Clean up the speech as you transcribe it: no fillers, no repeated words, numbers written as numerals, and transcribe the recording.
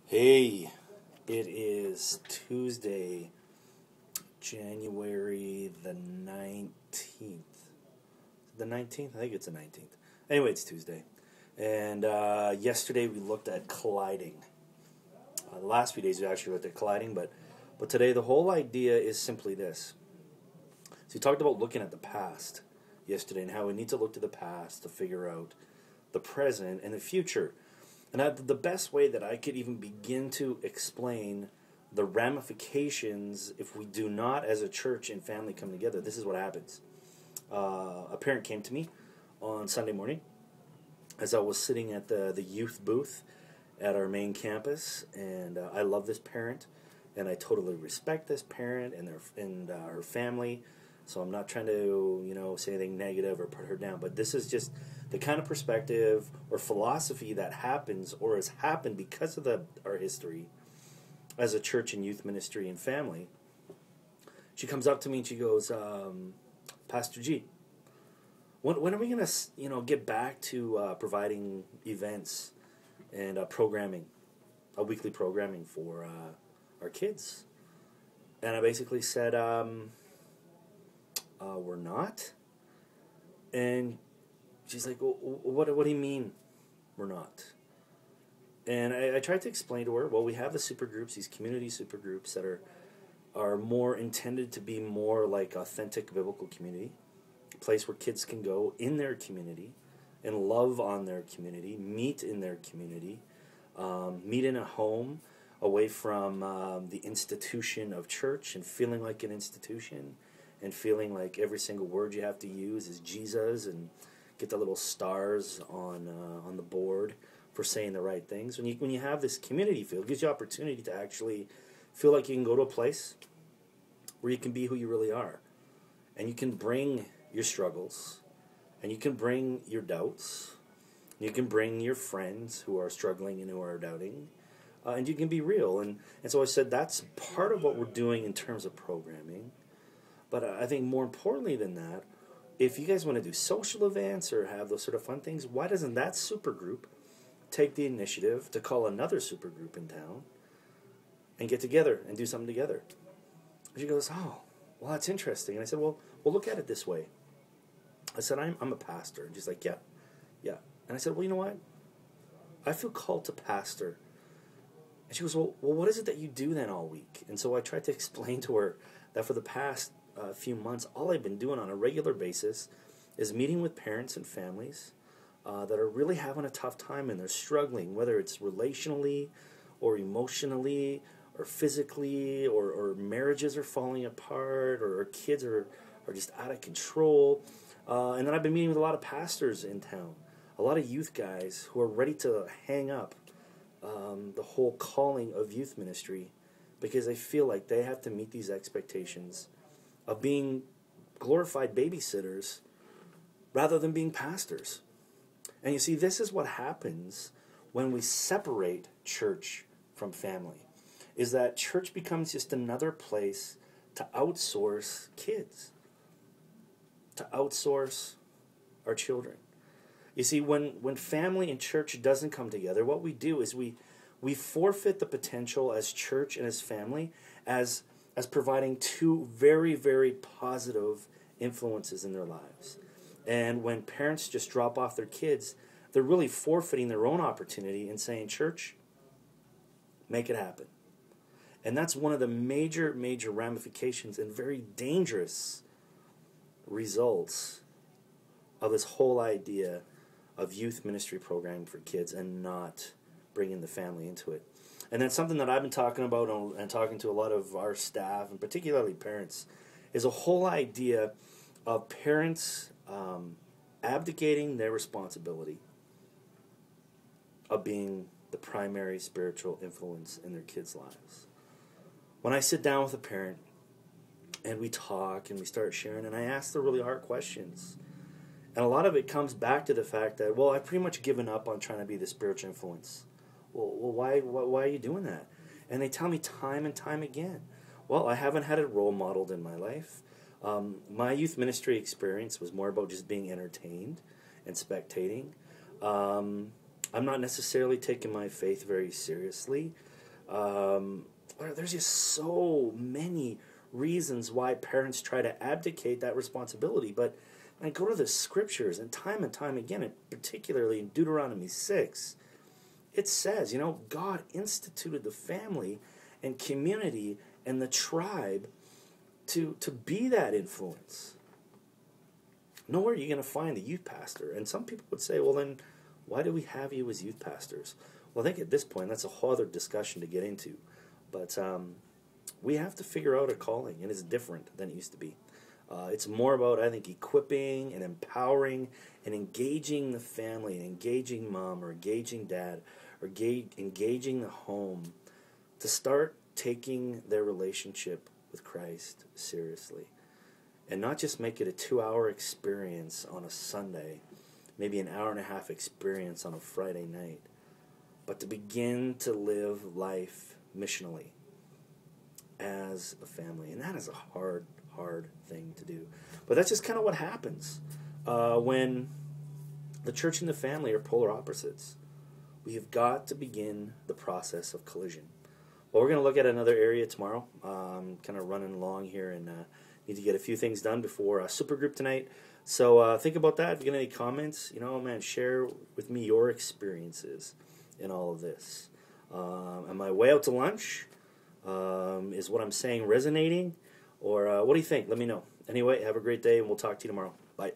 Hey, it is Tuesday, January the 19th. The 19th? I think it's the 19th. Anyway, it's Tuesday. And yesterday we looked at colliding. The last few days we actually looked at colliding, but today the whole idea is simply this. So we talked about looking at the past yesterday and how we need to look to the past to figure out the present and the future. And the best way that I could even begin to explain the ramifications if we do not, as a church and family, come together, this is what happens. A parent came to me on Sunday morning as I was sitting at the youth booth at our main campus, and I love this parent, and I totally respect this parent and her family. So I'm not trying to, say anything negative or put her down, but this is just the kind of perspective or philosophy that happens or has happened because of our history as a church and youth ministry and family. She comes up to me and she goes, Pastor G, when are we going to, get back to providing events and programming, weekly programming for our kids? And I basically said, we're not. And she's like, well, what do you mean we're not? And I tried to explain to her, well, we have the super groups, these community super groups that are more intended to be more like authentic biblical community, a place where kids can go in their community and love on their community, meet in their community, meet in a home away from the institution of church and feeling like an institution and feeling like every single word you have to use is Jesus and get the little stars on the board for saying the right things. When you have this community feel, it gives you opportunity to actually feel like you can go to a place where you can be who you really are. And you can bring your struggles, and you can bring your doubts, you can bring your friends who are struggling and who are doubting, and you can be real. And so I said that's part of what we're doing in terms of programming. But I think more importantly than that, if you guys want to do social events or have those sort of fun things, why doesn't that super group take the initiative to call another super group in town and get together and do something together? And she goes, oh, well, that's interesting. And I said, well, look at it this way. I said, I'm a pastor. And she's like, yeah. And I said, well, you know what? I feel called to pastor. And she goes, well, what is it that you do then all week? And so I tried to explain to her that for the past few months, all I've been doing on a regular basis is meeting with parents and families that are really having a tough time and they're struggling, whether it's relationally or emotionally or physically or marriages are falling apart or kids are just out of control. And then I've been meeting with a lot of pastors in town, a lot of youth guys who are ready to hang up the whole calling of youth ministry because they feel like they have to meet these expectations of being glorified babysitters rather than being pastors. And you see, this is what happens when we separate church from family, is that church becomes just another place to outsource kids, to outsource our children. You see, when family and church doesn't come together, what we do is we forfeit the potential as church and as family as providing two very, very positive influences in their lives. And when parents just drop off their kids, they're really forfeiting their own opportunity and saying, church, make it happen. And that's one of the major, major ramifications and very dangerous results of this whole idea of youth ministry programming for kids and not bringing the family into it. And that's something that I've been talking about and talking to a lot of our staff, and particularly parents, is a whole idea of parents abdicating their responsibility of being the primary spiritual influence in their kids' lives. When I sit down with a parent and we talk and we start sharing, and I ask the really hard questions, and a lot of it comes back to the fact that, well, I've pretty much given up on trying to be the spiritual influence. Well, why are you doing that? And they tell me time and time again, well, I haven't had it role modeled in my life. My youth ministry experience was more about just being entertained and spectating. I'm not necessarily taking my faith very seriously. There's just so many reasons why parents try to abdicate that responsibility. But I go to the scriptures, and time again, and particularly in Deuteronomy 6, it says, God instituted the family and community and the tribe to be that influence. Nowhere are you going to find a youth pastor. And some people would say, well, then why do we have you as youth pastors? Well, I think at this point, that's a whole other discussion to get into. But we have to figure out a calling, and it's different than it used to be. It's more about, I think, equipping and empowering and engaging the family, and engaging mom or engaging dad or engaging the home to start taking their relationship with Christ seriously. And not just make it a 2-hour experience on a Sunday, maybe an hour and a half experience on a Friday night, but to begin to live life missionally as a family. And that is a hard thing to do. But that's just kind of what happens when the church and the family are polar opposites. We have got to begin the process of collision. Well, we're going to look at another area tomorrow. Kind of running along here and need to get a few things done before a supergroup tonight. So think about that. If you get any comments, share with me your experiences in all of this. Am I way out to lunch? Is what I'm saying resonating? Or what do you think? Let me know. Anyway, have a great day, and we'll talk to you tomorrow. Bye.